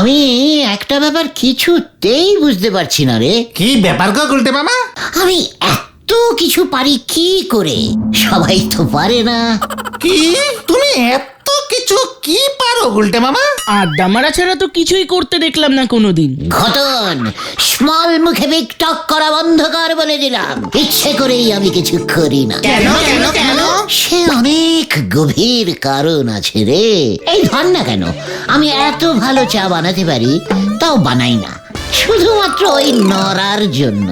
আমি একটা ব্যাপার কিছুতেই বুঝতে পারছি না রে। কি ব্যাপার গো গুলটে মামা? আমি এত কিছু পারি কি করে? সবাই তো পারে না। কি তুমি এত কিছু কি পারো গুলটে মামা? আড্ডা মারা ছাড়া তো কিছুই করতে দেখলাম না কোনোদিন। ঘটন, স্মল মুখে বিগ টক করা বন্ধ কর বলে দিলাম। ইচ্ছে করেই আমি কিছু করি না। কেন কেন কেন? সে অনেক গভীর কারণ আছে রে। এই ধর না কেন, আমি এত ভালো চা বানাতে পারি, তাও বানাই না, শুধুমাত্র ওই নড়ার জন্য।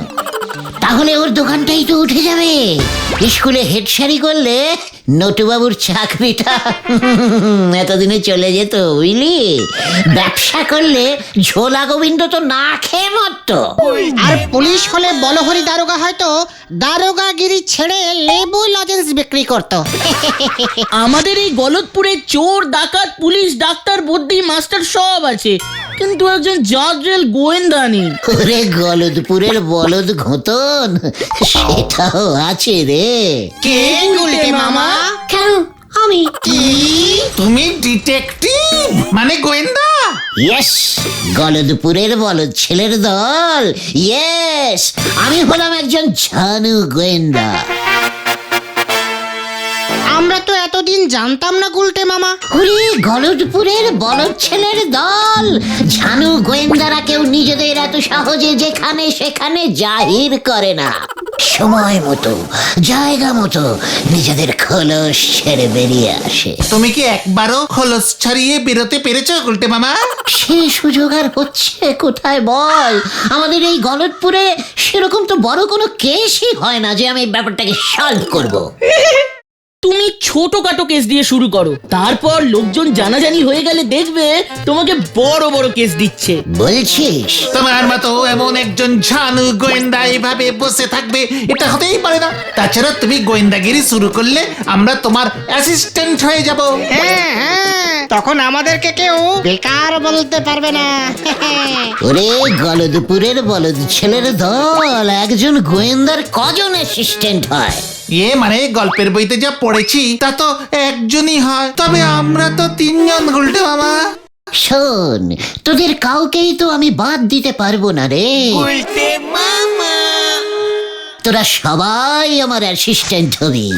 তাহলে ওর দোকানটাই তো উঠে যাবে। স্কুলে হেডসারি করলে নটুবাবুর চাকরিটা এতদিনে চলে যেত, বুঝলি? ব্যবসা করলে ঝোলা গোবিন্দ তো না খেয়ে মরতো। আর পুলিশ হলে বলহরি দারোগা হয়তো দারোগাগিরি ছেড়ে লেবু লজেন্স বিক্রি করতো। আমাদের এই গলতপুরে চোর, ডাকাত, পুলিশ, ডাক্তার, বুদ্ধি, মাস্টার সব আছে, কিন্তু একজন জাজরেল গোয়েন্দা নেই। ওরে গলদপুরের বলদ ঘোতন, সেটাও আছে রে। কে গুলটে মামা? কেন আমি? কি তুমি ডিটেকটিভ মানে গোয়েন্দা? ইয়েস, গলদপুরের বলদ ছেলের দল। ইয়েস, আমি হলাম একজন ঝানু গোয়েন্দা। আমরা তো এতদিন জানতাম না গুলটে মামা। ওরে গলদপুরের বলদ ছেলের দল, ঝানু গোয়েন্দারা কেউ নিজেদের এত সহজে যেখানে সেখানে জাহির করে না। সময় মতো, জায়গা মতো নিজেদের খোলস ছেড়ে বেরিয়ে আসে। তুমি কি একবারও খোলস ছাড়িয়ে বেরোতে পেরেছো গুলটে মামা? সে সুযোগ আর হচ্ছে কোথায় বল? আমাদের এই গলদপুরে সেরকম তো বড় কোনো কেসই হয় না যে আমি ব্যাপারটাকে সলভ করব। তুমি ছোটখাটো কেস দিয়ে শুরু করো, তারপর লোকজন জানাজানি হয়ে গেলে দেখবে তোমাকে বড় বড় কেস দিচ্ছে। বলছিস? তোমার মতো এমন একজন ঝানু গোয়েন্দা এভাবে বসে থাকবে এটা হতেই পারে না। তাছাড়া তুমি গোয়েন্দাগিরি শুরু করলে আমরা তোমার অ্যাসিস্ট্যান্ট হয়ে যাব। হ্যাঁ হ্যাঁ, তখন আমাদেরকে কেউ বেকার বলতে পারবে না। ওরে গলদপুরের বলদ ছেলের দল, একজন গোয়েন্দার কজন অ্যাসিস্ট্যান্ট হয়? মানে গল্পের বইতে যা পড়েছি তা তো একজনই হয়, তবে আমরা তো তিনজন গুলটে মামা। শোন, তোদের কাউকেই তো আমি বাদ দিতে পারবো না রে। তোরা সবাই আমার অ্যাসিস্ট্যান্ট হবি।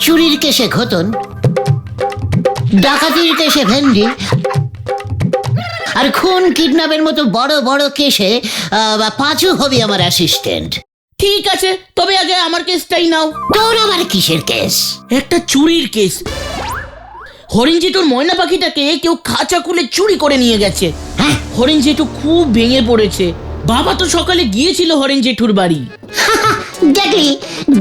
চুরির কেসে ঘোতন, ডাকাতির কেসে ভেন্ডি, আর খুন কিডন্যাপের মতো বড় বড় কেসে পাঁচু হবি আমার অ্যাসিস্ট্যান্ট। ঠিক আছে, তবে আগে আমার কেসটাই নাও। তোর আবার কিসের কেস? একটা চুরির কেস। হরিণ জেঠুর ময়না পাখিটাকে কেউ খাঁচা খুলে চুরি করে নিয়ে গেছে। হ্যাঁ? হরিণ জেঠু খুব ভেঙে পড়েছে। বাবা তো সকালে গিয়েছিল হরিণ জেঠুর বাড়ি। দেখলি,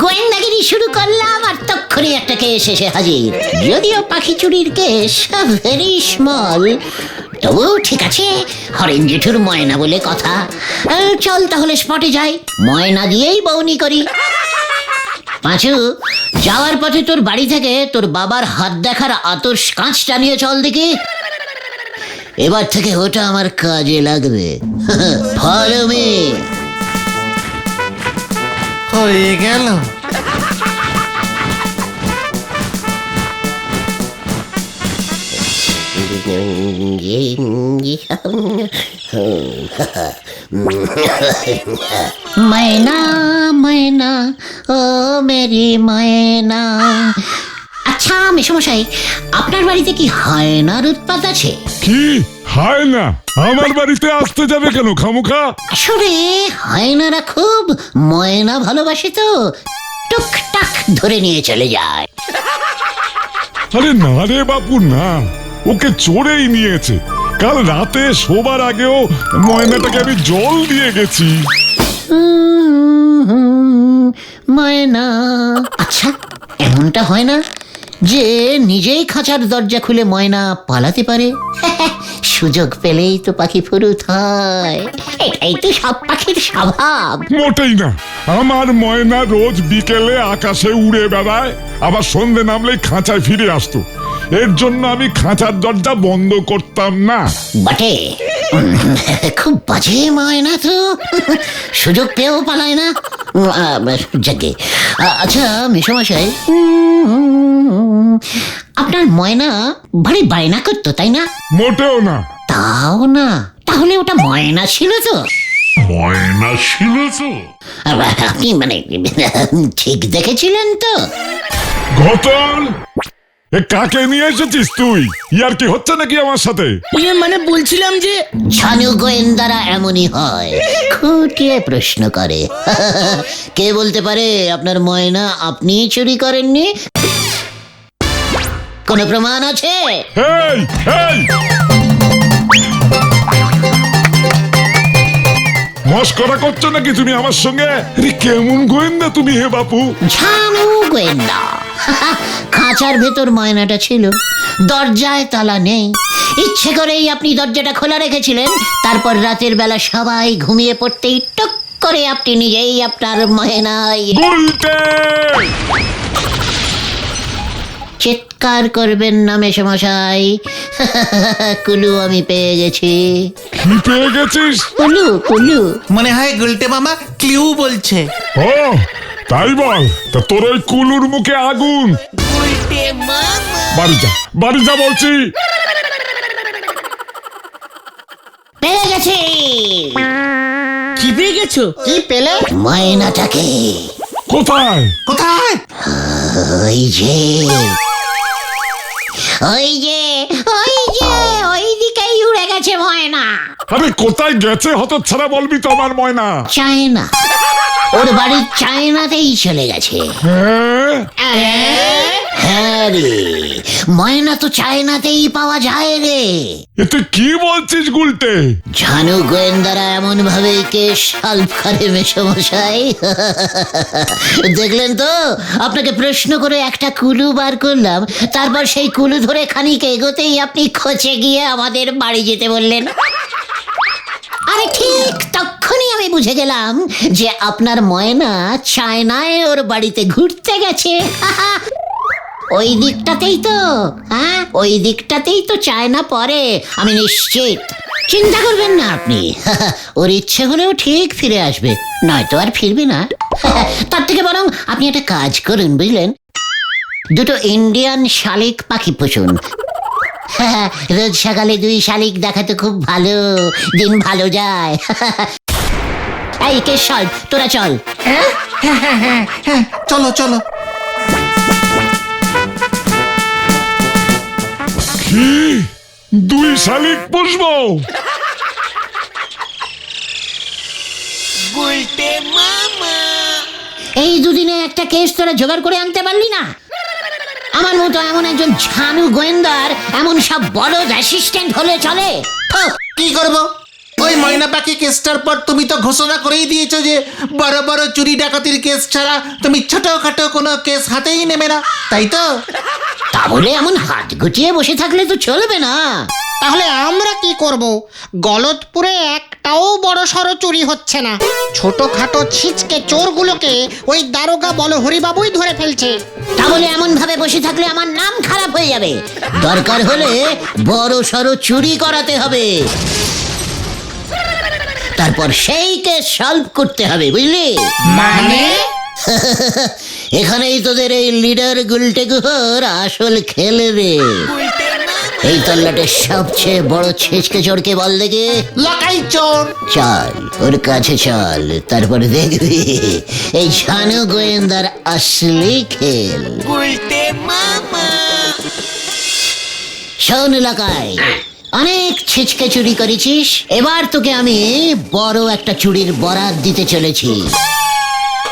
গোয়েন্দাগিরি শুরু করলাম আর তক্ষুনি একটা কেস এসে হাজির। যদিও পাখি চুরির কেস ভেরি স্মল, তবু ঠিক আছে, হরেন জেঠুর ময়না বলে কথা। চল তাহলে স্পটে যাই, ময়না দিয়েই বউনি করি। পাঁচু, যাওয়ার পথে তোর বাড়ি থেকে তোর বাবার হাত দেখার আতস কাঁচটা নিয়ে চল দেখি। এবার থেকে ওটা আমার কাজে লাগবে। Follow me. হয়ে গেল। मैना मैना ও মেরি ময়না। আচ্ছা মেশমশাই, আপনার বাড়িতে কি হায়নার উৎপাত আছে? কি হায় না? আমার বাড়িতে আসতে যাবে কেন খামুখা? আসলে হায়নারা খুব ময়না ভালোবাসে তো, টুকটাক ধরে নিয়ে চলে যায়। আরে না রে বাপু না, ওকে চোরেই নিয়েছে। কাল রাতে শোবার আগেও ময়নাটাকে আমি জল দিয়ে গেছি। ময়না। আচ্ছা, এমনটা হয় না যে নিজেই খাঁচার দরজা খুলে ময়না পালাতে পারে? সুযোগ পেলেই তো পাখি ফুরুত হয়, এটাই তো সব পাখির স্বভাব। মোটেই না, আমার ময়না রোজ বিকেলে আকাশে উড়ে বেড়ায়, আবার সন্ধে নামলে খাঁচায় ফিরে আসতো। এর জন্য আমি খাঁচার দরজা বন্ধ করতাম না। বটে, খুব বাজে ময়না তো, সুযোগ পেয়েও পালায় না। যাকে আচ্ছা মেশামশাই, আপনার ময়না ভারী বায়না করতো তাই না? মোটেও না। তাও না? তাহলে ওটা ময়না ছিল তো? ময়না ছিল তো? আপনি মানে ঠিক দেখেছিলেন তো? ঘটন, এ কাকে নিয়ে এসেছিস তুই? ইয়ার কি হচ্ছে নাকি আমার সাথে? মানে বলছিলাম যে ছানু গোয়েন্দারা এমনই হয়, খুঁটিয়ে প্রশ্ন করে। কে বলতে পারে আপনার ময়না আপনি চুরি করেননি? কোনো প্রমাণ আছে? এই এই, মস্করা করছো নাকি তুমি আমার সঙ্গে? আরে কেমন গোয়েন্দা তুমি হে বাপু? ছানু গোয়েন্দা। খাঁচার ভেতর ময়নাটা ছিল, দরজায় তালা নেই। ইচ্ছে করেই আপনি দরজাটা খোলা রেখেছিলেন। তারপর রাতের বেলা সবাই ঘুমিয়ে পড়তেই টুক করে আপনি নিজেই আপনার ময়নায় উল্টে চিৎকার করবেন না মেশামশাই। কুলু আমি পেয়ে গেছি। কি পেয়ে গেছিস? কুলু কুলু। মনে হয় গুলটে মামা ক্লিউ বলছে। ও তাই বল। তা তোর ওই কুলুর মুখে আগুন। বাড়ি যা, বাড়ি যা বলছি। পেয়ে গেছি। কি পেয়ে গেছো? কি পেলে? ময়নাটাকে। কোথায়? কোথায়? ওই যে ওই যে ওই যে ওই দিকেই উড়ে গেছে ময়না। আরে কোথায় গেছে হতচ্ছাড়া বলবি তো আমার ময়না? চায়না। ওর বাড়ির চায়নাতেই চলে গেছে। হ্যাঁ রে, ময়না তো চায়নাতেই পাওয়া যায় রে। এ তুই কি বলছিস গুলটে? ঝানু গোয়েন্দারা এমন ভাবে কেস সলভ করে মেশামশাই। দেখলেন তো, আপনাকে প্রশ্ন করে একটা কুলু বার করলাম, তারপর সেই কুলু ধরে খানিক এগোতেই আপনি খচে গিয়ে আমাদের বাড়ি যেতে বললেন। আরে ঠিক তখনই আমি বুঝে গেলাম যে আপনার ময়না চায়নায় ওর বাড়িতে ঘুরতে গেছে। ওই দিকটাতেই তো, হ্যাঁ ওই দিকটাতেই তো চায়না পড়ে, আমি নিশ্চিত। চিন্তা করবেন না আপনি। ওর ইচ্ছে হলেও ঠিক ফিরে আসবে, নয়তো আর ফিরবে না। তার থেকে বরং আপনি একটা কাজ করুন বুঝলেন, দুটো ইন্ডিয়ান শালিক পাখি পুষুন। রোজ সকালে 2 শালিক দেখাতে খুব ভালো, দিন ভালো যায়। এই কে সল, তোরা চল। হ্যাঁ চলো চলো। কি 2 শালিক পুষবো? এই দুদিনে একটা কেস তোরা জোগাড় করে আনতে পারলি না? আমার মতো এমন একজন ঝানু গোয়েন্দার এমন সব বড় অ্যাসিস্ট্যান্ট হলে চলে? কি করব? ওই ময়না পাখি কেসটার পর তুমি তো ঘোষণা করেই দিয়েছো যে বড় বড় চুরি ডাকাতির কেস ছাড়া তুমি ছোটখাটো কোনো কেস হাতেই নেবে না, তাই তো? তা বলে এমন হাত গুটিয়ে বসে থাকলে তো চলবে না। তাহলে আমরা কি করব? গলতপুরে একটাও বড় সড়ো চুরি হচ্ছে না। ছোটখাটো ছিচকে চোরগুলোকে ওই দারোগা বলহরিবাবুই ধরে ফেলছে। তা বলে এমন ভাবে বসে থাকলে আমার নাম খারাপ হয়ে যাবে। দরকার হলে বড় সড়ো চুরি করাতে হবে, তারপর সেই কেস সলভ করতে হবে, বুঝলি? মানে এখানেই তোদের এই লিডার গুলটে গুহর আসল খেল রে। এই তল্লাটের সবচেয়ে বড় ছেচকে চোরকে বল দেখে। লাকাই চোর। চল ওর কাছে চল, তারপর দেখবি এই ঝানু গোয়েন্দার আসলি খেল। শোন এলাকায়, অনেক ছিচকে চুরি করেছিস, এবার তোকে আমি বড় একটা চুরির বরাত দিতে চলেছি।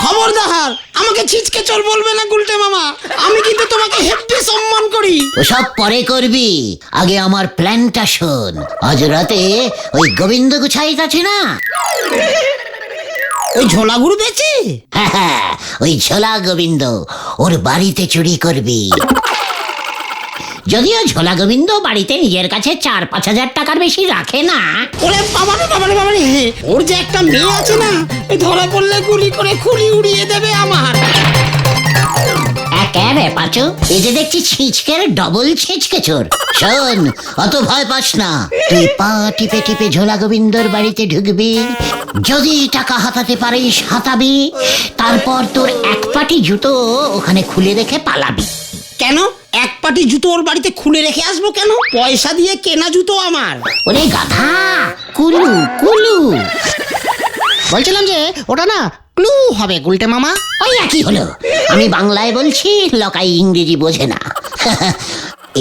খবরদার আমাকে ছিচকে চোর বলবে না গুলটে মামা, আমি কিন্তু তোমাকে হেব্বি সম্মান করি। ওসব পরে করবি, আগে আমার প্ল্যানটা শোন। আজ রাতে ওই গোবিন্দ গুছাইত আছে না, ওই ঝোলাগুড়ু বেচে? হ্যাঁ, ওই ঝোলা গোবিন্দ, ওর বাড়িতে চুরি করবি। যদিও ঝোলা গোবিন্দ বাড়িতে নিজের কাছে 4-5 হাজার টাকার বেশি রাখে না। ওরে বাবারে বাবারে বাবারে, ওর যে একটা মেয়ে আছে না, ধরা পড়লে গুলি করে খুলি উড়িয়ে দেবে আমার। একেবারে পাচু, এই যে দেখছি ছিচকের ডবল ছিচকে চোর। শোন, অত ভয় পাস না, তুই পা টিপে টিপে ঝোলা গোবিন্দর বাড়িতে ঢুকবি, যদি টাকা হাতাতে পারিস হাতাবি, তারপর তোর এক পাটি জুতো ওখানে খুলে রেখে পালাবি। কেন এক পাটি জুতো ওর বাড়িতে খুলে রেখে আসবো কেন? পয়সা দিয়ে কেনা জুতো আমার। ওরে গাধা, কুলু কুলু। বলছিলাম যে ওটা না ক্লু হবে গুলটে মামা। ওই একই হলো, আমি বাংলায় বলছি, লকাই ইংরেজি বোঝে না।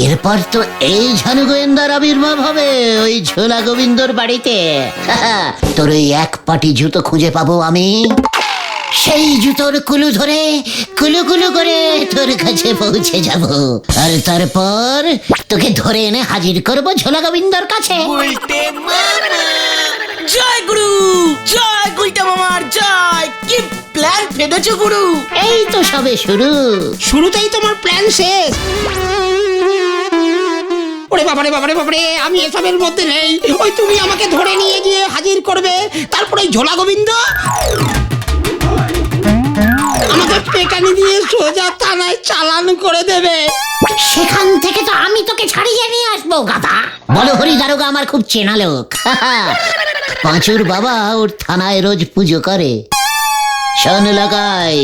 এরপর তো এই ঝানু গোয়েন্দার আবির্ভাব হবে ওই ঝোলা গোবিন্দর বাড়িতে। তোর ওই এক পাটি জুতো খুঁজে পাবো আমি, সেই জুতোর কুলু ধরে কুলু কুলু করে তোর কাছে পৌঁছে যাব, আর তারপর তোকে ধরে এনে হাজির করব ঝোলা গোবিন্দর কাছে। জয় গুরু, জয় গুলটা মামার জয়। কি প্ল্যান ফেলেছো গুরু? এই তো সবে শুরু। শুরুতেই তোমার প্ল্যান শেষ। ওরে বাবারে বাবারে বাবারে, আমি এসবের মধ্যে নেই। ওই তুমি আমাকে ধরে নিয়ে গিয়ে হাজির করবে, তারপরে ঝোলা গোবিন্দ আমাকে পেটানি দিয়ে সোজা থানায় চালান করে দেবে। সেখান থেকে তো আমি তোকে ছাড়িয়ে নিয়ে আসবো গাধা। বলো হরি দারোগা আমার খুব চেনা লোক। পাঁচুর বাবা ওর থানায় রোজ পুজো করে। শোন লাগাই,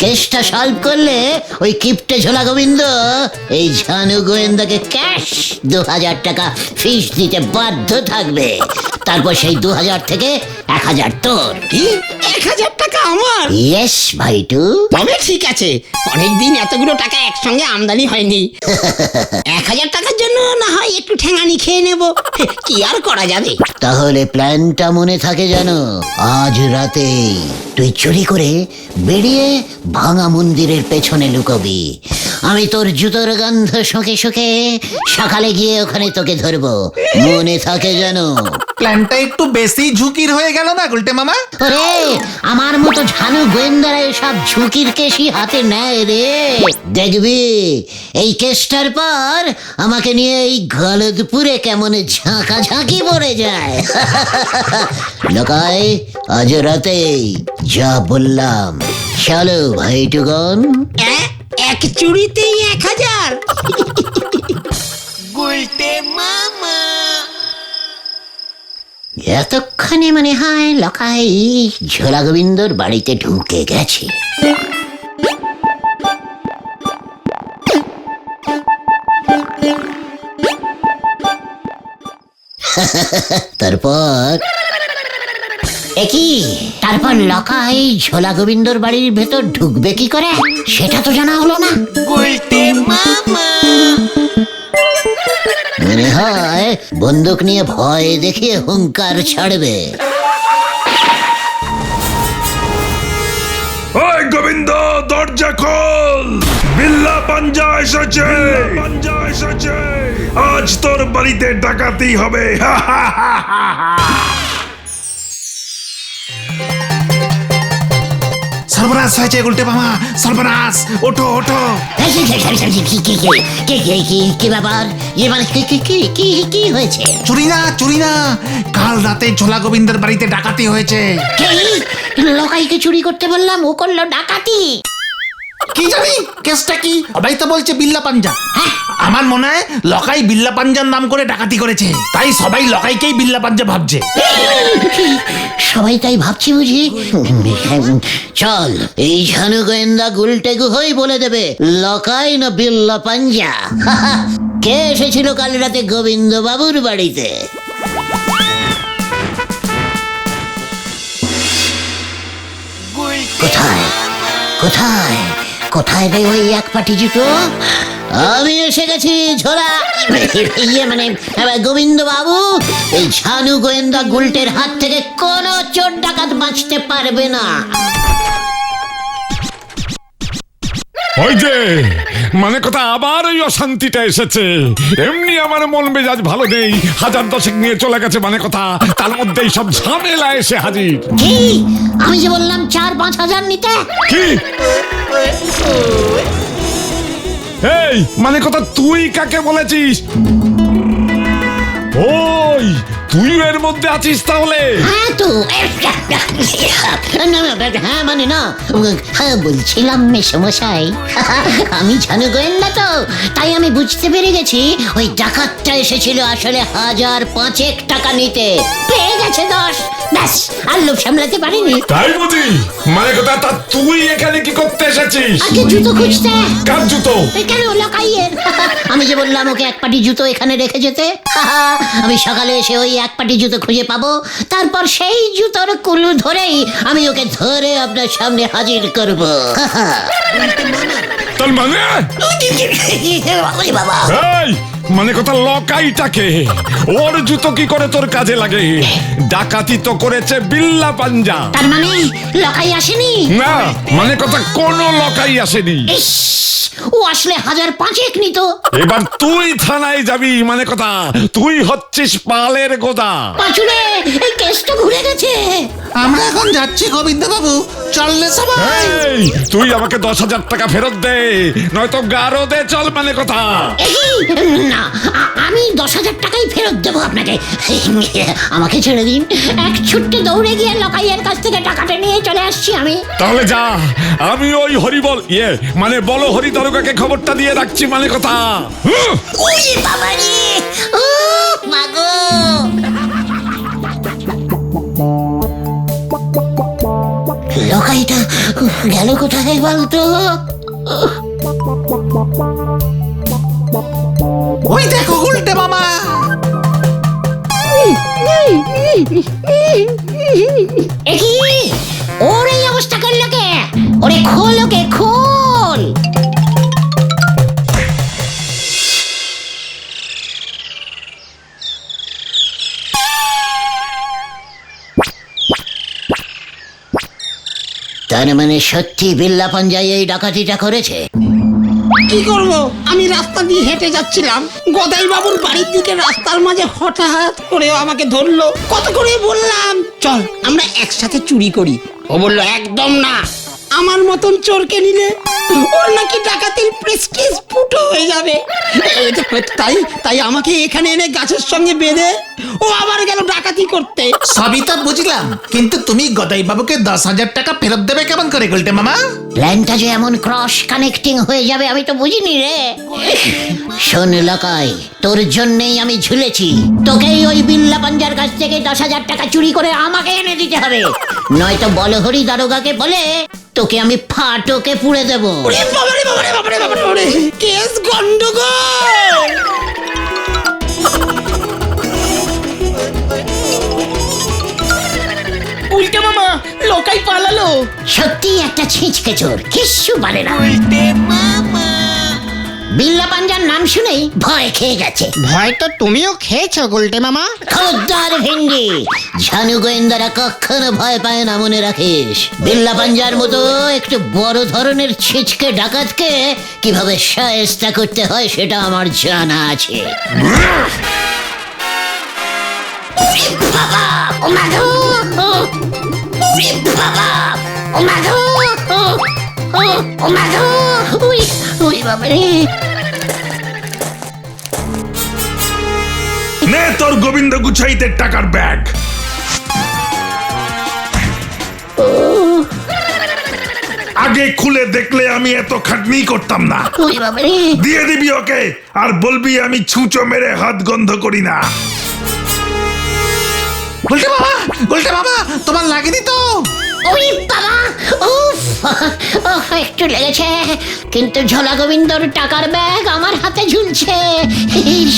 কেসটা সলভ করলে ওই কিপটে ঝোলা গোবিন্দ এই ঝানু গোয়েন্দাকে ক্যাশ 2000 টাকা ফিস দিতে বাধ্য থাকবে। তারপর সেই 2000 থেকে 1000 তোর। কি 1000 টাকা আমার? ইয়েস ভাইটু। তবে ঠিক আছে, অনেকদিন এতগুলো টাকা একসঙ্গে আমদানি হয়নি। 1000 টাকার জন্য না হয় একটু ঠেঙানি খেয়ে নেব, কি আর করা যাবে। তাহলে প্ল্যানটা মনে থাকে জানো, আজ রাতে তুই চুরি করে বেরিয়ে ভাঙা মন্দিরের পেছনে লুকোবি। আমি তোর জুতোর গন্ধ শুকে শুকে সকালে গিয়ে ওখানে তোকে ধরবো, মনে থাকে জানো। প্ল্যানটা একটু বেশি ঝুঁকির হয়ে গেল না গুলটে মামা? ওরে, আমার মতো ঝানু গোয়েন্দারা এসব ঝুঁকির কেসই হাতে নেয় রে। দেখবি এই কেসটার পর আমাকে নিয়ে এই গলদপুরে কেমন ঝাঁকাঝাঁকি পড়ে যায়। লোকাই, আজ রাতেই যা বললাম, চলো ভাইটুগন। এক চুরিতেই 1000? এতক্ষণে মনে হয় লকাই ঝোলা গোবিন্দর বাড়িতে ঢুকে গেছে। তারপর তারপর লকাই ঝোলা গোবিন্দর বাড়ির ভেতর ঢুকবে কি করে সেটা তো জানা হলো না। মনে হয় বন্দুক নিয়ে ভয় দেখিয়ে হুঙ্কার ছাড়বে। ওই গোবিন্দ, দরজা খোল, বিল্লা পাঞ্জা এসেছে, আজ তোর বাড়িতে ডাকাতি হবে। সর্বনাশ হয়েছে গুলটে মামা, সর্বনাশ! ওঠো ওঠো। কি ব্যাপার? মানে কি হয়েছে? চুরি না, চুরি না, কাল রাতে ঝোলা গোবিন্দের বাড়িতে ডাকাতি হয়েছে। লকাইকে চুরি করতে বললাম, ও করলো ডাকাতি। কি জানি কেসটা কি, সবাই তো বলছে বিল্লা পাঞ্জা। আমার মনে হয় লকাই বিল্লা পাঞ্জার নাম করে ডাকাতি করেছে, তাই সবাই লকাইকেই বিল্লা পাঞ্জা ভাবছে। সবাই তাই ভাবছি বুঝি। চল, এই ঝানু গোয়েন্দা গুলটে গুহই বলে দেবে লকাই না বিল্লা পাঞ্জা। কে এসেছিল কাল রাতে গোবিন্দ বাবুর বাড়িতে? কোথায় কোথায় কোথায় রে ওই এক পাটি জুতো? আমি এসে গেছি ঝোলা, মানে গোবিন্দ বাবু। এই ঝানু গোয়েন্দা গুলটের হাত থেকে কোনো চোর ডাকাত বাঁচতে পারবে না। ওই যে মানে কথা, আবার ওই অশান্তিটা এসেছে। এমনি আমার মন মেজাজ ভালো নেই, 1000 নিয়ে চলে গেছে মানে কথা, তার মধ্যেই সব ঝামেলা এসে হাজির। কি? আমি যে বললাম 4-5 হাজার নিতে। কি? এই মানে কথা, তুই কাকে বলেছিস? ওই তুইও এর মধ্যে আছিস তাহলে? হ্যাঁ তো না, হ্যাঁ মানে না, হ্যাঁ বলছিলাম মেসমশাই, আমি জানু গোয়েন্দা তো, তাই আমি বুঝতে পেরে গেছি ওই ডাকাতটা এসেছিল আসলে 1,005 টাকা নিতে, পেয়ে গেছে 10, ব্যাস আর লোভ সামলাতে পারিনি। তাই বুঝি? মানে কথা, তা তুই এখানে কি করতে এসেছিস? আগে জুতো খুঁজতে। কার জুতো? কেন লকাইয়ের? আমি যে বললাম ওকে এক পাটি জুতো এখানে রেখে যেতে, আমি সকালে এসে ওই এক পাটি জুতো খুঁজে পাবো, তারপর সেই জুতোর কুলু ধরেই আমি ওকে ধরে আপনার সামনে হাজির করব। তার মানে? ওরে বাবা, এই, মানে কথা, লকাইটাকে, ওর জুতো কি করে তোর কাজে লাগে? ডাকাতি তো করেছে বিল্লা পাঞ্জা। তার মানে লকাই আসেনি? না, মানে কথা, কোনো লকাই আসেনি। ইস, ও আসলে 1,005 নিত। এবার তুই থানায় যাবি, মানে কথা, তুই হচ্ছিস পালের গোদা। পাঁচুরে, এই কেসটা ঘুরে গেছে। আমরা এখন যাচ্ছি গোবিন্দ বাবু, চললে সবাই। এই, তুই আমাকে 10,000 টাকা ফেরত দে, নয়তো গারো দে চল, মানে কথা। এই, না, আমি 10,000 টাকাই ফেরত দেবো আপনাকে। আমাকে ছেড়ে দিন, এক ছুট্টে দৌড়ে গিয়ে লকাইয়ের কাছ থেকে টাকাটা নিয়ে চলে আসছি আমি। তাহলে যা, আমি ওই হরিবল মানে বলো হরি দারোগাকে খবরটা দিয়ে রাখছি, মানে কথা। ওই বাবারে, ও মাগো, লকাইটা গেল কোথায় বলতো? ওই দেখো উল্টে মামা। একি ওর এই অবস্থা করলো কে? ওরে খোল, ওকে খোল। তার মানে সত্যি বিল্লা পাঞ্জাই এই ডাকাতিটা করেছে? কি করব? আমি রাস্তা দিয়ে হেঁটে যাচ্ছিলাম, গদাই বাবুর বাড়ির দিকে রাস্তার মাঝে হঠাৎ করে আমাকে ধরলো। কত করে বললাম চল আমরা একসাথে চুরি করি, ও বললো একদম না, আমার মতন চোরকে নিলে ওর নাকি ডাকাতির প্রেস্টিজ ফুটো হয়ে যাবে। তাই তাই আমাকে এখানে এনে গাছের সঙ্গে বেঁধে ও আবার গেল ডাকাতি করতে। সবই তো বুঝলাম, কিন্তু তুমি গদাই বাবুকে 10,000 টাকা ফেরত দেবে কেমন করে গুলটে মামা? প্ল্যানটা যে এমন ক্রস কানেক্টিং হয়ে যাবে আমি তো বুঝিনি রে। শোন লকাই, তোর জন্যই আমি ঝুলেছি, তোকেই ওই বিল্লা পাঞ্জার কাছ থেকে 10,000 টাকা চুরি করে আমাকে এনে দিতে হবে, নয়তো বলহরি দারোগাকে বলে তোকে আমি ফাটকে পুড়ে দেবো। ওরে বাবারে বাবারে বাবারে বাবারে, কেস গন্ডগোল। উল্টে মামা, লোকাই পালালো। সত্যি একটা ছিঁচকে চোর, কিচ্ছু পারে না। বিল্লা পাঞ্জার নাম শুনেই ভয় খেয়ে গেছে। ভয় তো তুমিও খেয়েছো গুলটে মামা। খবরদার ভেন্ডি, ঝানু গোয়েন্দারা কখনো ভয় পায় না, মনে রাখিস। বিল্লা পাঞ্জার মতো একটু বড় ধরনের ছিচকে ডাকাতকে কিভাবে শায়েস্তা করতে হয় সেটা আমার জানা আছে। বাবা, ও মাধু, বাবা, ও মাধু, ও মাধু, ওই বাবারে। নে তোর গোবিন্দ গুছাইতে টাকার ব্যাগ। আগে খুলে দেখলে আমি এত খাটনি করতাম না। ওই বাবারে, দিয়ে দিবি ওকে, আর বলবি আমি ছুঁচো মেরে হাত গন্ধ করি না। গুলটে মামা, গুলটে মামা, তোমার লাগেনি তো? ওই বাবা, উফ, একটু লেগেছে, কিন্তু ঝোলা গোবিন্দর টাকার ব্যাগ আমার হাতে ঝুলছে,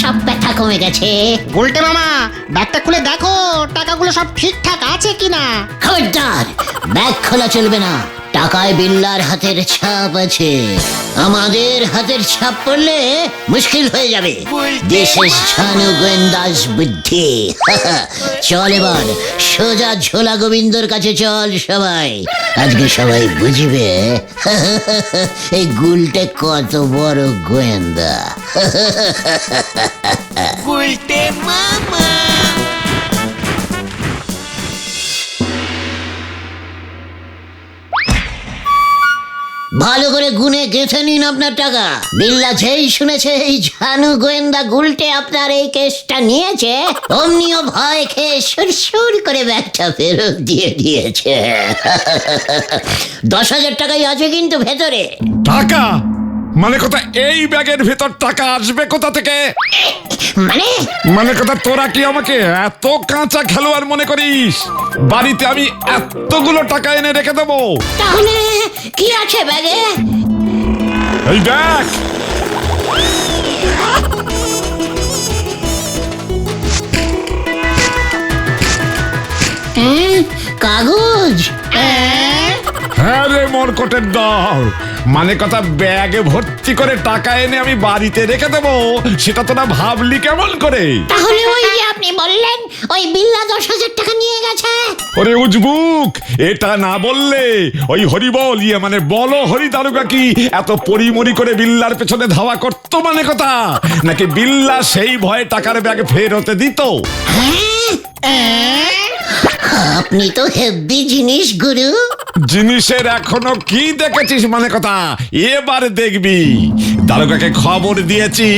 সব ব্যথা কমে গেছে। গুলটে মামা, ব্যাগটা খুলে দেখো টাকাগুলো সব ঠিকঠাক আছে কিনা। খবরদার, ব্যাগ খোলা চলবে না, টাকায় বিল্লার হাতের ছাপ আছে, আমাদের হাতের ছাপ পড়লে মুশকিল হয়ে যাবে। দেশের ছানু গোয়েন্দাস বুদ্ধি। চল এবার সোজা ঝোলা গোবিন্দর কাছে চল সবাই, আজকে সবাই বুঝবে এই গুলটে কত বড় গোয়েন্দা। ভালো করে গুনে গেঁথে নিন আপনার টাকা। বিল্লা যেই শুনেছে এই ঝানু গোয়েন্দা গুলটে আপনার এই কেসটা নিয়েছে, অমনিও ভয় খেয়ে সুরসুর করে ব্যাগটা ফেরত দিয়ে দিয়েছে। 10,000 টাকাই আছে কিন্তু ভেতরে। টাকা মানে কথা, এই ব্যাগের ভেতর টাকা আসবে কোথা থেকে? মানে কথা, তোরা কি আমাকে এত কাঁচা খেলোয়াড় মনে করিস? বাড়িতে আমি এতগুলো টাকা এনে রেখে দেবো? তাহলে কি আছে ব্যাগে? এই দেখ, কাগজ। হ্যাঁ রে মরকটের দল, মানে কথা ব্যাগে ভর্তি করে টাকা এনে আমি বাড়িতে রেখে দেবো, সেটা তোরা ভাবলি কেমন করে? তাহলে ওই যে আপনি বললেন ওই বিল্লা 10,000 টাকা নিয়ে গেছে। ওরে উজবুক, এটা না বললে ওই হরিবল মানে বলো হরি দারোগা কি এত পরিমরি করে বিল্লার পেছনে ধাওয়া করতো মানে কথা, নাকি বিল্লা সেই ভয়ে টাকার ব্যাগ ফেরতে দিত? আপনি তো হেভি জিনিস গুরু। জিনিসের এখনো কি দেখেছিস মানে কথা? এবার দেখবি। দারোগাকে খবর দিয়েছি,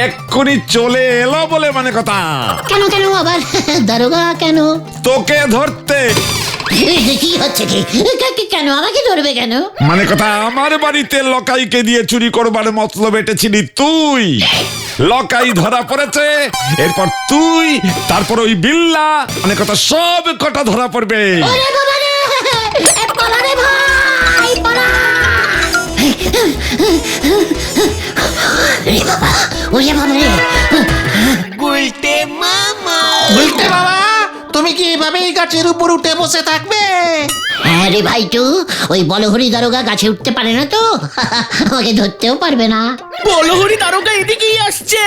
এক্ষুনি চলে এলো বলে মানে কথা। কেন আবার দারোগা কেন? তোকে ধরতে। কি হচ্ছে কি? কেন আমাকে ধরবে কেন? মানে কথা, আমার বাড়িতে লকাইকে দিয়ে চুরি করবার মতলব এটেছিলি তুই। লকাই ধরা পড়েছে, এরপর তুই, তারপর ওই বিল্লা, মানে কথা সব কটা ধরা পড়বে। ওরে বাবা রে, পালা রে ভাই, পালা। ওরে বাবা, ওরে বাবা রে। গুলটে বাবা, তুমি কি এভাবেই গাছের উপর উঠে বসে থাকবে? হ্যাঁ রে ভাইটু, ওই বলহরি দারোগা গাছে উঠতে পারে না তো, আমাকে ধরতেও পারবে না। বলহরি দারোগা এদিকেই আসছে,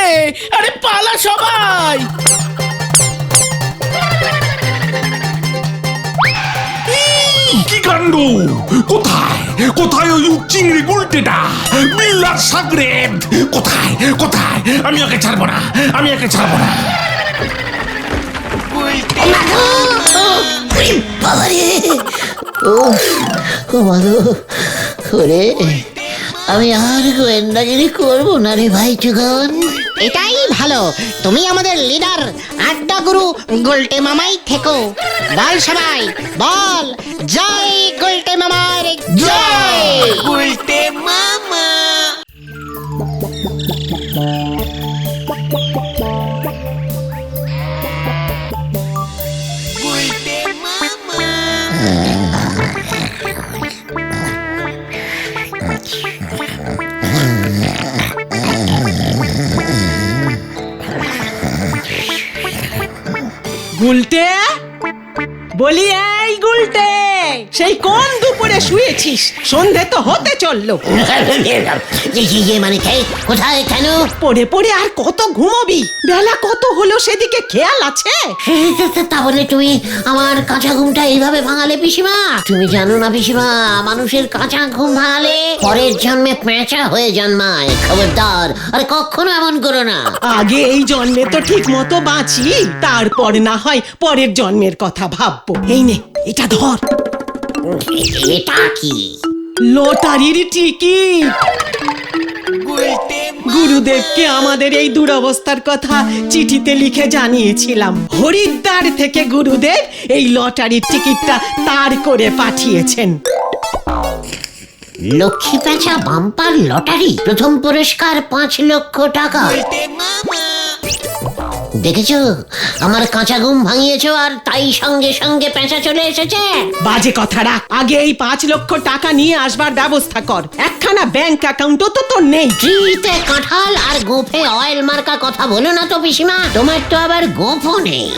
আরে পালা সবাই। কি কাণ্ড! কোথায় ওই চিংড়ি গুলটেটা, বিল্লার সাগরেদ? কোথায়? আমি ওকে ছাড়বো না। বাবারে, ওরে, আমি আর গোয়েন্দাগিরি করবো না রে ভাই চুগন। এটাই ভালো, তুমি আমাদের লিডার আড্ডা গুরু গোলটে মামাই থেকো। বল সবাই, বল জয় গোলটে মামার জয়। গোলটে মামা। গুলটে, বলি এই গুলটে, সেই কোন দুপুরে শুয়েছিস? সন্ধে তো হতে চললো। মানে কোথায়, কেন? পড়ে আর কত ঘুমোবি? বেলা কত হলো সেদিকে খেয়াল আছে? তা বলে তুমি আমার কাঁচা ঘুমটা এইভাবে ভাঙালে পিসিমা? তুমি জানো না পিসিমা, মানুষের কাঁচা ঘুম ভাঙালে পরের জন্মে পেঁচা হয়ে জন্মায়। খবরদার, আরে কখনো এমন করো না। আগে এই জন্মে তো ঠিক মতো বাঁচি, তারপর না হয় পরের জন্মের কথা ভাববো। এই নে, এটা ধর। এটা কি? লটারির টিকিট। গুরুদেবকে আমাদের এই দুরবস্থার কথা চিঠিতে লিখে জানিয়েছিলাম। হরিদ্বার থেকে গুরুদেব এই লটারির টিকিটটা তার করে পাঠিয়েছেন। লক্ষ্মী পেঁচা বাম্পার লটারি, প্রথম পুরস্কার 5 লক্ষ টাকা। দেখেছো, আমার কাঁচা ঘুম ভাঙিয়েছো, আর তাই সঙ্গে সঙ্গে পেঁচা চলে এসেছে। বাজে কথা রাখ, আগে এই 5 লক্ষ টাকা নিয়ে আসবার ব্যবস্থা কর। একখানা ব্যাংক অ্যাকাউন্টও তো তোর নেই। ট্রিতে কাঁঠাল আর গোফে অয়েল মার্কা কথা বলো না তো পিসিমা, তোমার তো আবার গোফও নেই।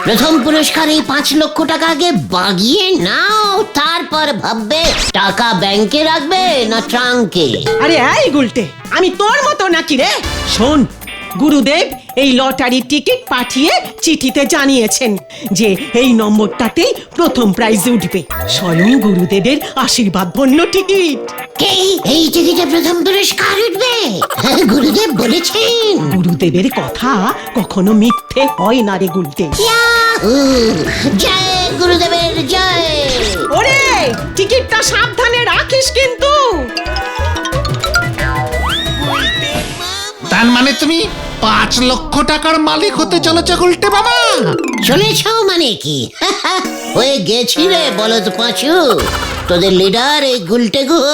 প্রথম পুরস্কার এই 5 লক্ষ টাকা আগে বাগিয়ে নাও, তারপর ভাববে টাকা ব্যাংকে রাখবে না ট্রাঙ্কে। আরে এই গুলটে, আমি তোর মতো নাকি রে? শোন, গুরুদেব এই লটারির টিকিট পাঠিয়ে চিঠিতে জানিয়েছেন যে এই নম্বরটাতেই প্রথম প্রাইজ উঠবে। স্বয়ং গুরুদেবের আশীর্বাদ ধন্য টিকিট। এই টিকিটে প্রথম পুরস্কার উঠবে? গুরুদেব বলেছেন। গুরুদেবের কথা কখনো মিথ্যে হয় না রে গুলটে। ইয়াহু! জয় গুরুদেবের জয়। ওরে টিকিটটা সাবধানে রাখিস কিন্তু। তার মানে তুমি 5 লক্ষ টাকার মালিক হতে চলেছ গুলটে বাবা? চলেছ মানে কি? হয়ে গেছি রে বলদ পাঁচু। তোদের লিডার এই গুলটে গুহ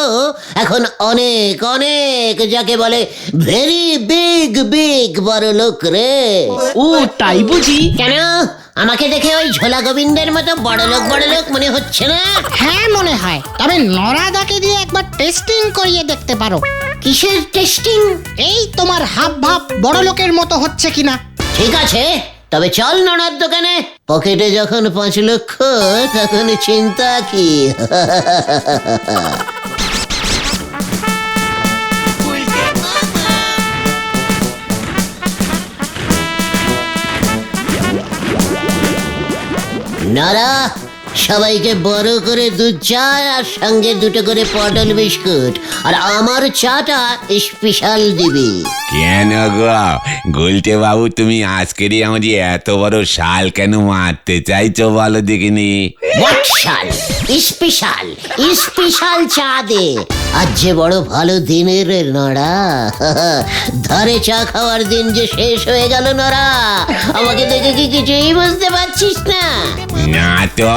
এখন অনেক অনেক যাকে বলে ভেরি বিগ বিগ বড় লোক রে। ও তাই বুঝি? কেন আমাকে দেখে ওই ঝোলা গোবিন্দের মতো বড় লোক মনে হচ্ছে না? হ্যাঁ মনে হয়, তবে নরাদাকে দিয়ে একবার টেস্টিং করিয়ে দেখতে পারো। কিসের টেস্টিং? এই তোমার হাব ভাব বড় লোকের মতো হচ্ছে কিনা। ঠিক আছে, তবে চল নড়ার দোকানে। পকেটে যখন 5 লক্ষ তখন চিন্তা কি? নড়া, সবাইকে বড় করে দুধ চা আর সঙ্গে 2টো করে পটল বিস্কুট, আর আমার চাটা স্পেশাল দিবি। কেন গো গুলটে বাবু, তুমি আজকেরই আমাদের এত বড় শাল কেন মারতে চাইছো বলো দেখিনি? বটশাল স্পেশাল স্পেশাল চা দে। আজ যে বড় ভালো দিনের নড়া, ধারে চা খাওয়ার দিন যে শেষ হয়ে গেল নড়া। আমাকে দেখে কি কিছুই বুঝতে পারছিস না? না তো,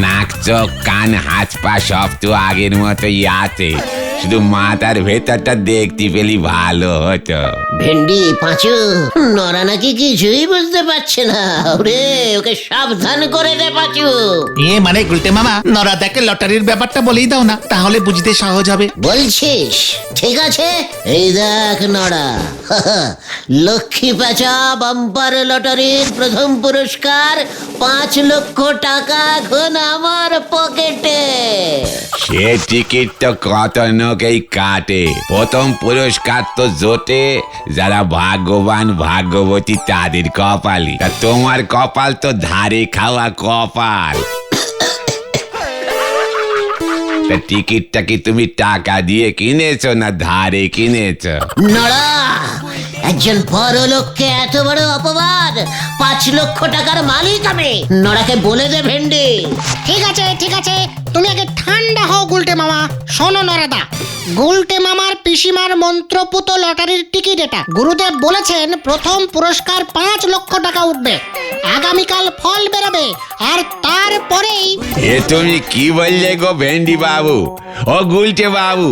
নাক চোখ কান হাত পা সব তো আগের মতোই আছে, শুধু মাথার ভেতরটা দেখতে পেলি ভালো হতো। ভেন্ডি পাঁচু, নড়া নাকি কিছুই বুঝতে পারছে না। ওরে ওকে সাবধান করে দে পাঁচু। মানে গুলটে মামা, নরাদাকে লটারির ব্যাপারটা বলেই দাও না, তাহলে বুঝতে সহজ হবে। বলছিস? ঠিক আছে, এই দেখ নড়া, লক্ষ্মী পেঁচা বাম্পার লটারির প্রথম পুরস্কার 5 লক্ষ টাকা এখন আমার পকেটে। সে টিকিট তো কত লোকেই কাটে, প্রথম পুরস্কার তো জোটে যারা ভাগ্যবান ভাগ্যবতী তাদের কপালই। তা তোমার কপাল তো ধারে খাওয়া কপাল। তা টিকিটটা কি তুমি টাকা দিয়ে কিনেছো না ধারে কিনেছো? নড়া, একজন বড় লোককে এত বড় অপবাদ! 5 লক্ষ টাকার মালিক আমি। নড়াকে বলে দে ভেন্ডি। ঠিক আছে, তুমি আগে ঠান্ডা হও গুলটে মামা। শোনো নরাদা, গুলটে মামার পিসিমার মন্ত্রপুত লটারির টিকিট এটা। গুরুদেব বলেছেন প্রথম পুরস্কার 5 লক্ষ টাকা উঠবে। আগামীকাল ফল বেরোবে, আর তারপরেই। এ তুমি কি বললে গো ভেন্ডি বাবু? ও গুলটে বাবু,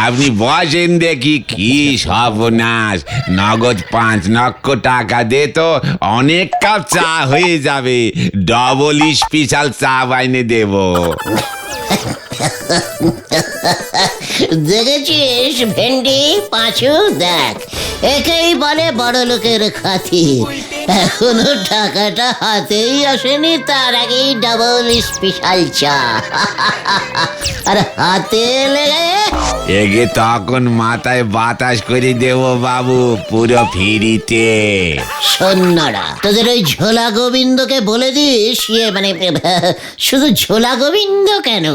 আপনি বসেন দেখি। কি সর্বনাশ! নগদ 5 লক্ষ টাকা দে তো অনেক কাপ চা হয়ে যাবে। ডবল স্পেশাল চা বাইনে দেব। দেখেছিস ভেন্ডি পাঁচু, দেখ একেই বলে বড় লোকের খাতির। এখনো টাকাটা হাতেই আসেনি, তার আগেই ডাবল স্পেশাল চা। আর হাতে লেগে এগে তখন মাথায় বাতাস করে দেব বাবু, পুরো ফিরিতে। সন্ন্যারা, তোদের ওই ঝোলা গোবিন্দকে বলে দিস, মানে শুধু ঝোলা গোবিন্দ কেন,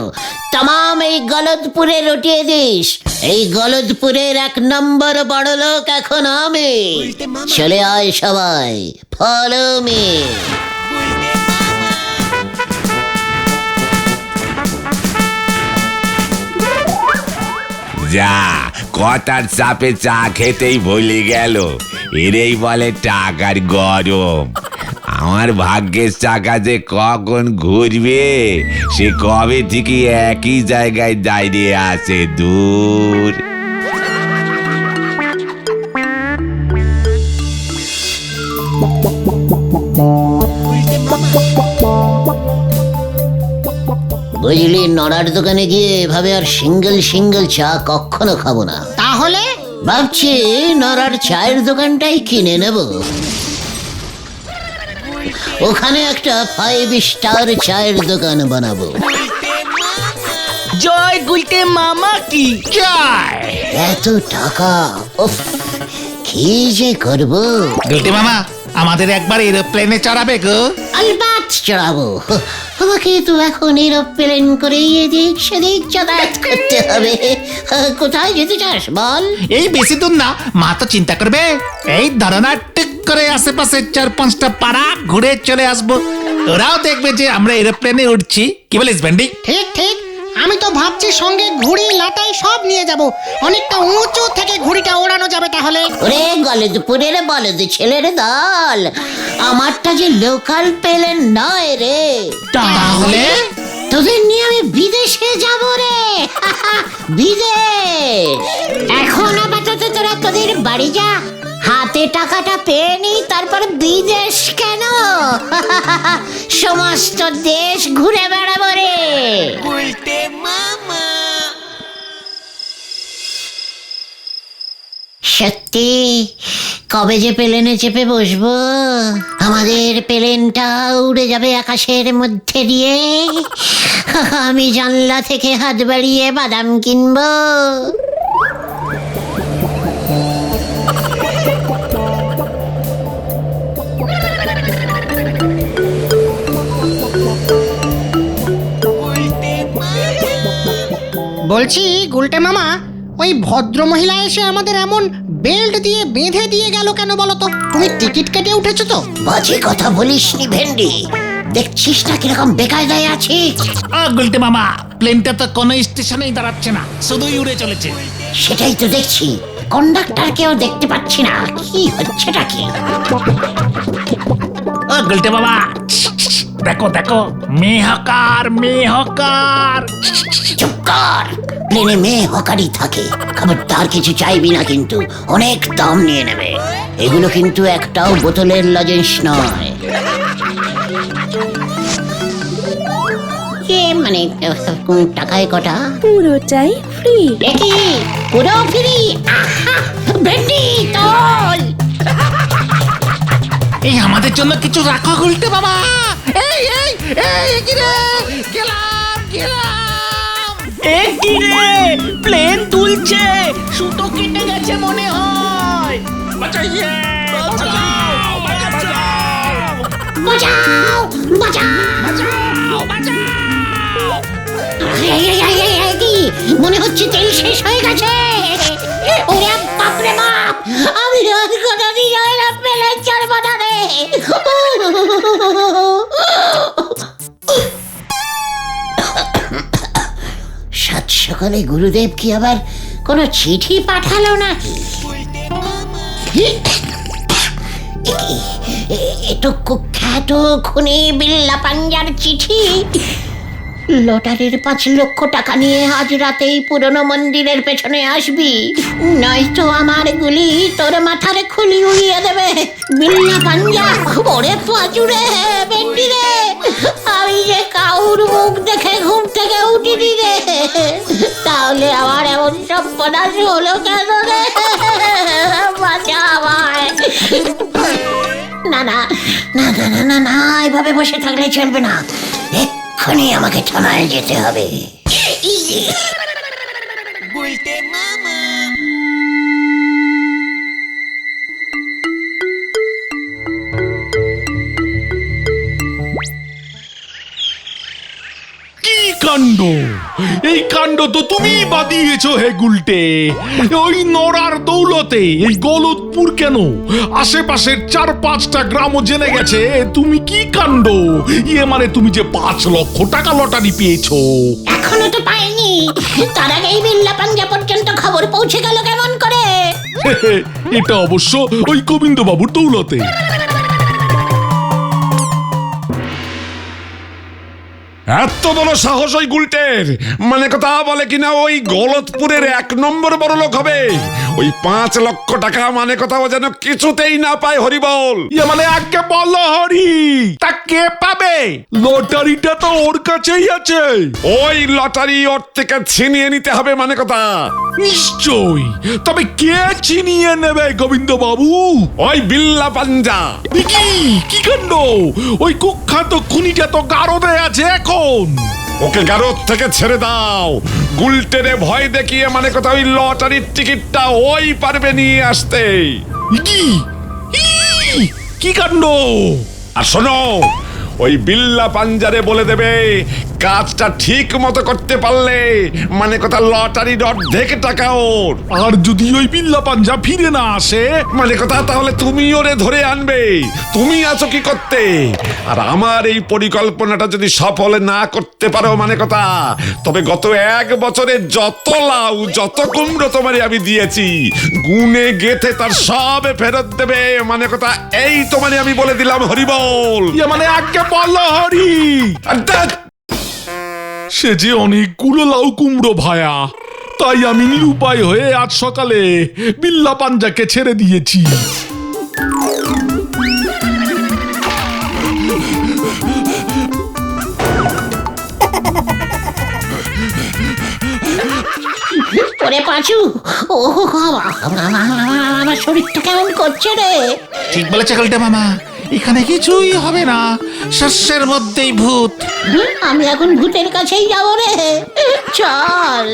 তামাম এই গলদপুরে রটিয়ে দিস, এই গলদপুরের 1 নম্বর বড় লোক এখন আমি। চলে আয় সবাই, ফলো মি। যা, কথার চাপে চা খেতেই ভুলে গেল। এরেই বলে টাকার গরম। আমার ভাগ্যের চাকা যে কখন ঘুরবে, সে কবে থেকে একই জায়গায় দাঁড়িয়ে আছে দূর। বুঝলি, নড়ার দোকানে গিয়ে এভাবে আর সিঙ্গেল চা কখনো খাবো না। তাহলে ভাবছি নড়ার চায়ের দোকানটাই কিনে নেব। ওখানে একটা 5 স্টার চায়ের দোকান বানাবো। জয় গুলটে মামা কি জয়! এত টাকা, উফ, কি যে করবো। গুলটে মামা, আমাদের একবার এরোপ্লেনে চড়াবে গো? আলবাত চড়াবো। আমাকে তো এখন এরোপ্লেন করে এদিক সেদিক যাতায়াত করতে হবে। কোথায় যেতে চাস বল? এই বেশি দূর না, মা তো চিন্তা করবে। এই ধরনা টিক করে আশেপাশে 4-5টা পাড়া ঘুরে চলে আসবো। ওরাও দেখবে যে আমরা এরোপ্লেনে উঠছি। কি বলিস ভেন্ডি? ঠিক, আমি তো ভাবছি সঙ্গে ঘুড়ি লাটাই সব নিয়ে যাব, অনেকটা উঁচু থেকে ঘুড়িটা ওড়ানো যাবে তাহলে। ওরে গলদপুরের বলদ ছেলের দল, আমারটা যে লোকাল প্লেন নয় রে। তাহলে তোদের নিয়ে আমি বিদেশে যাব রে। বিদেশ। এখন আপাতত তোরা তোদের বাড়ি যা, হাতে টাকাটা পেয়ে নি, তারপর বিদেশ কেন? সমস্ত দেশ ঘুরে বেড়াবো রে। সত্যি কবে যে প্লেনে চেপে বসবো, আমাদের প্লেনটা উড়ে যাবে আকাশের মধ্যে দিয়ে, আমি জানলা থেকে হাত বাড়িয়ে বাদাম কিনবো। বলছি গুলটে মামা, ওই ভদ্র মহিলা এসে আমাদের এমন বেল্ট দিয়ে বেঁধে দিয়ে গেল কেন বলো তো? তুমি টিকিট কেটে উঠেছো তো? বাজে কথা বলিস নি ভেন্ডি, দেখছিস না কিরকম বেকায়দায় আছি। গুলটে মামা, প্লেনটা তো কোনো স্টেশনেই দাঁড়াচ্ছে না, শুধুই উড়ে চলেছে। সেটাই তো দেখছি, কন্ডাক্টরকেও দেখতে পাচ্ছি না, কি হচ্ছেটা কি? ও গুলটে মামা, দেখো দেখো, মেহকার মেহকার। চুপ কর, প্লেনে মেয়ে হকারি থাকে, খবরদার কিছু চাইবি না কিন্তু, অনেক দাম নিয়ে নেবে। এগুলো কিন্তু একটাও বোতলের লজেন্স নয়। মানে টাকায় কটা? পুরোটাই ফ্রি। দেখি পুরো ফ্রি। ভেন্ডি তোল। এই আমাদের জন্য কিছু রাখো গুলটে মামা। এই এই এই কি রে, গেলাম গেলাম। এ কি রে, প্লেন তুলছে, সুতো কেটে গেছে মনে হয়। বাঁচাইয়ে, বাঁচাও, বাঁচাও, বাঁচাও বাঁচাও। কি মনে হচ্ছে তেল শেষ হয়ে গেছে। ওরে বাপরে বাপ, আমি আর কোনোদিন না প্লেন চড়বো না রে। সাত সকালে গুরুদেব কি আবার কোনো চিঠি পাঠালো নাকি? এতো কুখ্যাত খুনি বিল্লা পাঞ্জার চিঠি। লটারির 5 লক্ষ টাকা নিয়ে আজ রাতেই পুরনো মন্দিরের পেছনে আসবি, নয়তো আমার গুলি তোর মাথার খুলি উড়িয়ে দেবে। বিল্লা পাঞ্জা, ওরে পাঁচুরে বেন্ডি রে, আমি যে কাউর মুখ দেখে ঘুম থেকে উঠিনি রে, তাহলে আমার এমন সর্বনাশ হলো কেন রে? বাঁচা আমায়। না না না না না না না, এভাবে বসে থাকলে চলবে না, এক্ষুনি আমাকে থানায় যেতে হবে। কি কাণ্ড! এই কাণ্ড তো তুমি বাদিয়েছো হে গুলটে। ওই নরার দৌলতে এই গলতপুর কেন, আশেপাশের 4-5টা গ্রামও জেনে গেছে তুমি কি কাণ্ড। মানে তুমি যে 5 লক্ষ টাকা লটারি পেয়েছো। এখনো তো পাইনি, তার আগেই বিল্লা পাঞ্জা পর্যন্ত খবর পৌঁছে গেল কেমন করে? এটা অবশ্য ওই গোবিন্দ বাবুর দৌলতে। এত বড় সাহস ওই গুলটের, মানে কথা বলে কিনা ওই গলতপুরের 1 নম্বর বড় লোক হবে। ওই 5 লক্ষ টাকা মানে কথা ও যেন কিছুতেই না পায় হরিবল। মানে আগে বলো হরি, তা কে পাবে? লটারিটা তো ওর কাছেই আছে। ওই লটারি ওর থেকে ছিনিয়ে নিতে হবে মানে কথা। নিশ্চয়ই, তবে কে ছিনিয়ে নেবে গোবিন্দ বাবু? ওই বিল্লা পাঞ্জা। কি কাণ্ড! ওই কুখ্যাত খুনিটা তো গারদে আছে এখন। ওকে গারদ থেকে ছেড়ে দাও, গুলটেরে ভয় দেখিয়ে মানে কথা ওই লটারির টিকিটটা ওই পারবে নিয়ে আসতে। কি কাণ্ড! আর শোনো, ওই বিল্লা পাঞ্জারে বলে দেবে কাজটা ঠিক মতো করতে পারলে মানে কথা লটারির অর্ধেক টাকা ওর। আর যদি ওই বিল্লা পাঞ্জা ফিরে না আসে, মানে কথা তাহলে তুমি ওরে ধরে আনবে, তুমি আছো কি করতে। আর আমার এই পরিকল্পনাটা যদি সফল না করতে পারো মানে কথা, তবে গত 1 বছরে যত লাউ যত কুমড়ো তোমারে আমি দিয়েছি গুনে গেথে তার সব ফেরত দেবে মানে কথা। এই তোমারে আমি বলে দিলাম হরিবল। ইয়ে মানে আগে বলো হরি। আর ধ্যাৎ, সে যে অনেকগুলো লাউ কুমড়ো ভায়া, তাই আমি নিরুপায় হয়ে আজ সকালে বিল্লা পাঞ্জাকে ছেড়ে দিয়েছি। ওরে পাঁচু, ও আমার শরীরটা কেমন করছে রে। ঠিক বলেছে গুলটে মামা, এখানে কিছুই হবে না, শস্যের মধ্যেই ভূত। আমি এখন ভূতের কাছেই যাবো রে, চল।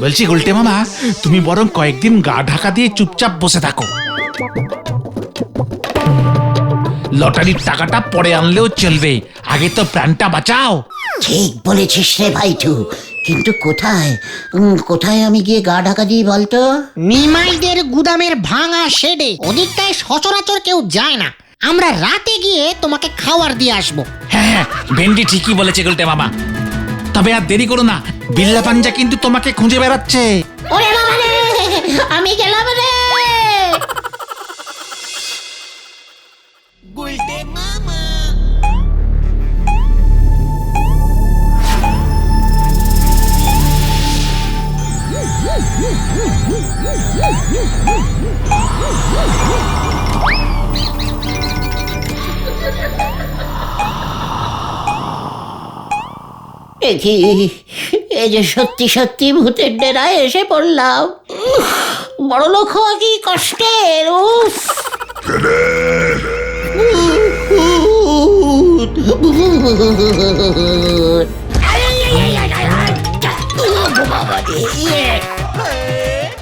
বলছি গুলটে মামা, তুমি বরং কয়েকদিন গা ঢাকা দিয়ে চুপচাপ বসে থাকো। লটারির টাকাটা পরে আনলেও চলবে, আগে তো প্রাণটা বাঁচাও। ঠিক বলেছিস রে ভাইটু, কিন্তু কোথায় কোথায় আমি গিয়ে গা ঢাকা দিই বলতো? নিমাইদের গুদামের ভাঙা শেডে, ওদিকটায় সচরাচর কেউ যায় না। আমরা রাতে গিয়ে তোমাকে খাবার দিয়ে আসবো। হ্যাঁ হ্যাঁ, ভেন্ডি ঠিকই বলেছে গুলটে মামা। তবে আর দেরি করো না, বিল্লা পাঞ্জা কিন্তু তোমাকে খুঁজে বেড়াচ্ছে। ওরে বাবা রে, আমি গেলাম রে। দেখি, এই যে সত্যি সত্যি ভূতের ডেরায় এসে পড়লাম। বড় লোক হওয়া কি কষ্টের। উফ,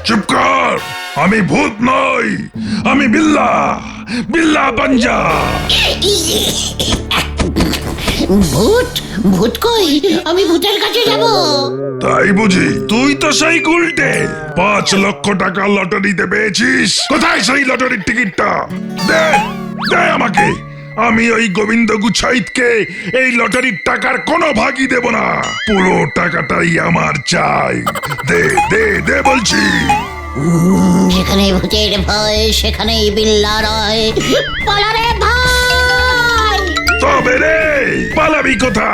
চুপ কর, আমি ভূত নই, আমি বিল্লা, বিল্লা পাঞ্জা। ভূত ভূত কই? আমি ভূতের কাছে যাব। তাই বুঝি? তুই তো সেই গুলটে, 5 লক্ষ টাকা লটারিতে পেয়েছিস। কোথায় সেই লটারির টিকিটটা? দে দে আমাকে, আমি ওই গোবিন্দ গুছাইতকে এই লটারির টাকার কোনো ভাগই দেব না, পুরো টাকাটাই আমার চাই। দে দে দে বলছি। যেখানে ভূতের ভয় সেখানেই বিল্লা রয়। পালা রে ভাই। তবে রে, পালাবি কোথা?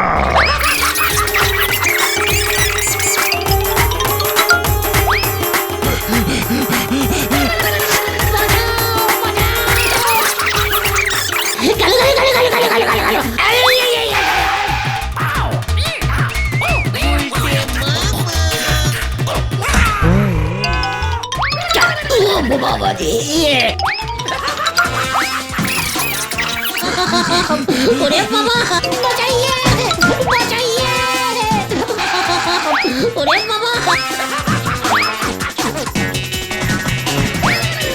বাবা রে, ওরে বাবা, বাঁচাইয়ে বাঁচাইয়ে, ওরে বাবা,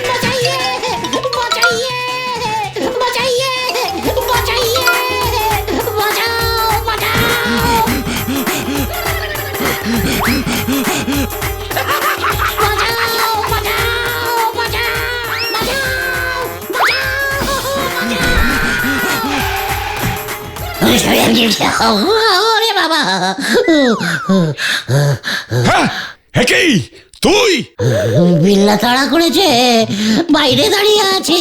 বাঁচাইয়ে বাঁচাইয়ে, বাঁচাইয়ে বাঁচাইয়ে, বাঁচাও বাঁচাও। ওরে বাবা, হ্যাঁ কি তুই? বিল্লা তাড়া করেছে, বাইরে দাঁড়িয়ে আছে।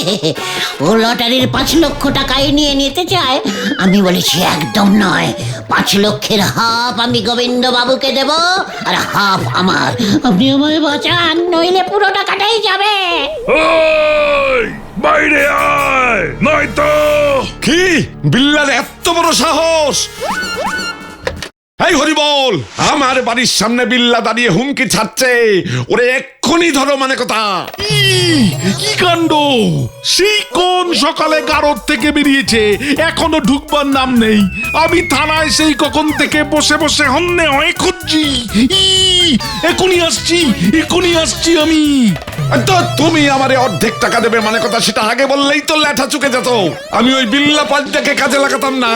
ও লটারির 5 লক্ষ টাকাই নিয়ে নিতে চায়। আমি বলেছি একদম নয়, 5 লক্ষের হাফ আমি গোবিন্দ বাবুকে দেব আর হাফ আমার। আপনি আমায় বাঁচান, নইলে পুরো টাকাটাই যাবে। ওই বাইরে আয়, নয়তো। কি বিল্লার এত বড় সাহস? এই হরিবল, আমার বাড়ির সামনে বিল্লা দাঁড়িয়ে হুমকি ছাড়ছে, ওরে এক্ষুনি ধরো মানে কথা। কি কাণ্ড! সেই কোন সকালে গারদ থেকে বেরিয়েছে, এখনো ঢুকবার নাম নেই। আমি থানায় সেই কখন থেকে বসে বসে হন্যে হয়ে খুঁজছি। এখনই আসছি আমি। তো তুমি আমারে অর্ধেক টাকা দেবে মানে কথা, সেটা আগে বললেই তো ল্যাঠা চুকে যেত। আমি ওই বিল্লা পাঁচটাকে কাজে লাগাতাম না।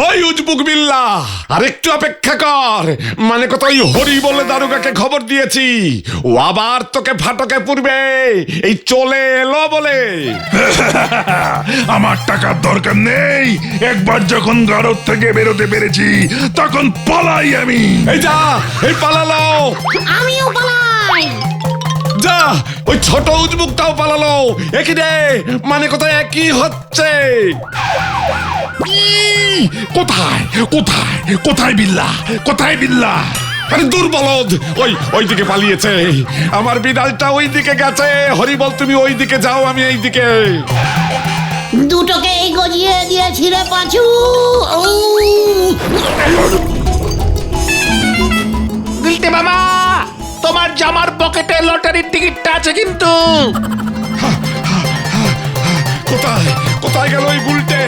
ওই উজবুক বিল্লা, আরেকটু অপেক্ষা কর। মানে কত ওই হরি বলে দারোগাকে খবর দিয়েছি, ও আবার তোকে ফাটকে পুরবে এই চলে এলো বলে। আমার টাকার দরকার নেই, একবার যখন গারদ থেকে বেরোতে পেরেছি তখন পালাই আমি। এই যা, এই পালালো। আমিও পালাই। যা, ওই ছোট উজবুকটাও পালালো। একই রে, মানে কোথায় একই হচ্ছে। কোথায় কোথায় কোথায় বিল্লা, কোথায় বিল্লা? আরে দুর্বলদ, ওই দিকে পালিয়েছে। আমার বিড়ালটা ওই দিকে গেছে। হরিবল, তুমি ওই দিকে যাও, আমি এই দিকে। দুটোকেই গজিয়ে দিয়েছি রে পাঁচু। গুলটে মামা, তোমার জামার পকেটে লটারির টিকিটটা আছে কিন্তু। কোথায় কোথায় গেল ওই গুলটে?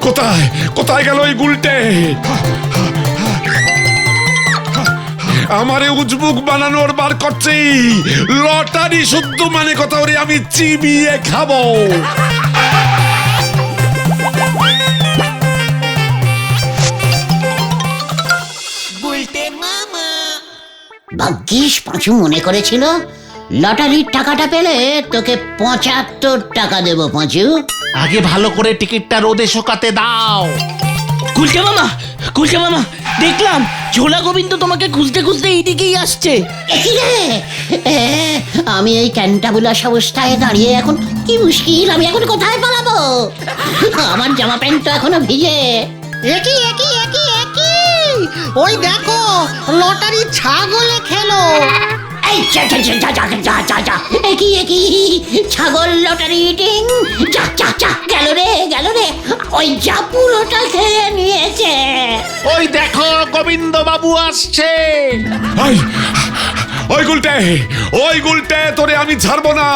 কোথায় কোথায় গেল ওই গুলটে? আমারে উজবুক বানানোর বার করছি। লটারি শুদ্ধ মানে কথা, ওরে আমি চিবিয়ে খাবো। ভাগ্যিস পাঁচু মনে করেছিল লটারির টাকাটা পেলে তোকে 75 টাকা দেবো পাঁচু। আগে ভালো করে টিকিটটা রোদে শোকাতে দাও। গুলটে মামা, দেখলাম ঝোলা গোবিন্দ তোমাকে খুঁজতে খুঁজতে এইদিকেই আসছে। কি রে? আমি এই ক্যান্টাবুলাস অবস্থায় দাঁড়িয়ে এখন কি মুশকিল, আমি এখন কোথায় পালাবো? আমার জামা প্যান্ট তো এখনো ভিজে। একই একই একই একই, ওই দেখো লটারি ছাগলে খেলো। এই যা যা যা যা যা যা যা, একই ছাগল লটারি টিং, যা যা যা, গেল রে, ওই যা পুরোটা খেয়ে নিয়েছে। ওই দেখো গোবিন্দ বাবু আসছে। ওই গুলটে, তোরে আমি ছাড়বো না।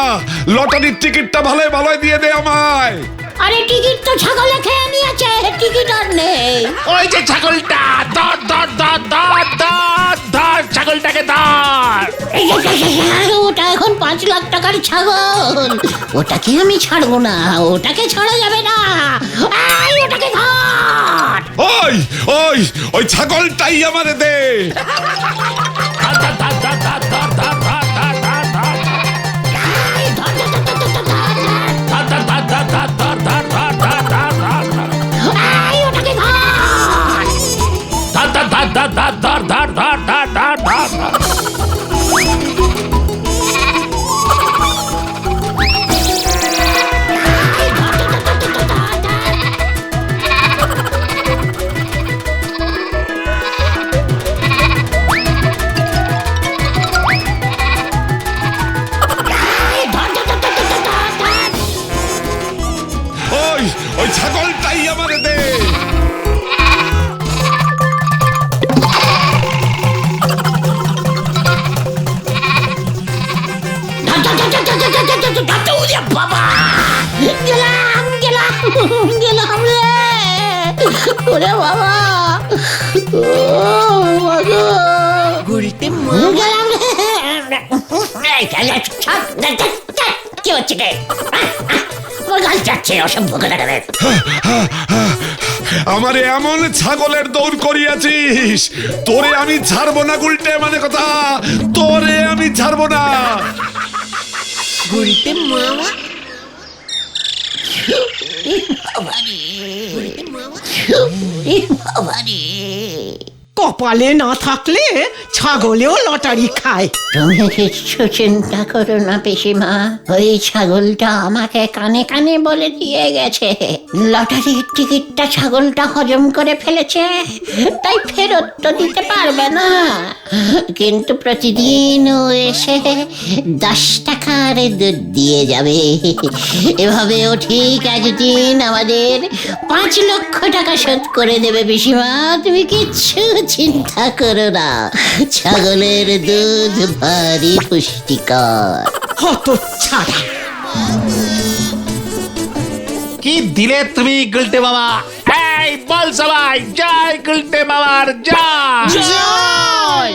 লটারির টিকিটটা ভালোই দিয়ে দে আমায়। আরে টিকিট তো ছাগলে খেয়ে নিয়েছে, টিকিট আর নেই। ওই যে ছাগলটা, ধর ধর ধর ধর ধর ধর, ছাগলটাকে ধর। ওটা এখন 5 লাখ টাকার ছাগল, ওটাকে আমি ছাড়বো না, ওটাকে ছাড়া যাবে না। ওটাকে ধর। ওই ছাগলটাই আমারে দে। ওই ছাগলটাই আমারে দে। বাবা, গেলাম রে, ওরে বাবা, গেলাম রে। কি হচ্ছে কে? আমার গাল যাচ্ছে, অসভ্য কথা। আমারে এমন ছাগলের দৌড় করিয়াছিস, তোরে আমি ছাড়বো না গুলটে, মানে কথা, তোরে আমি ছাড়বো না। কপালে না থাকলে ছাগলেও লটারি খায়। তুমি কিচ্ছু চিন্তা করো না পিসিমা, ওই ছাগলটা আমাকে কানে কানে বলে দিয়ে গেছে লটারির টিকিটটা ছাগলটা হজম করে ফেলেছে, তাই ফেরত তো দিতে পারবে না, কিন্তু প্রতিদিন ও এসে 10 টাকার দুধ দিয়ে যাবে। এভাবে ও ঠিক একদিন আমাদের 5 লক্ষ টাকা শোধ করে দেবে পিসিমা, তুমি কিচ্ছু চিন্তা করো না। ছাগলের দুধ ভারী পুষ্টিকর। হত ছাড়া। কি দিলে তুমি গুলটে মামা? এই বল সবাই জয় গুলটে মামার জয়।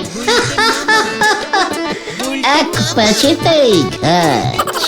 এক প্যাচেতেই ঘাস।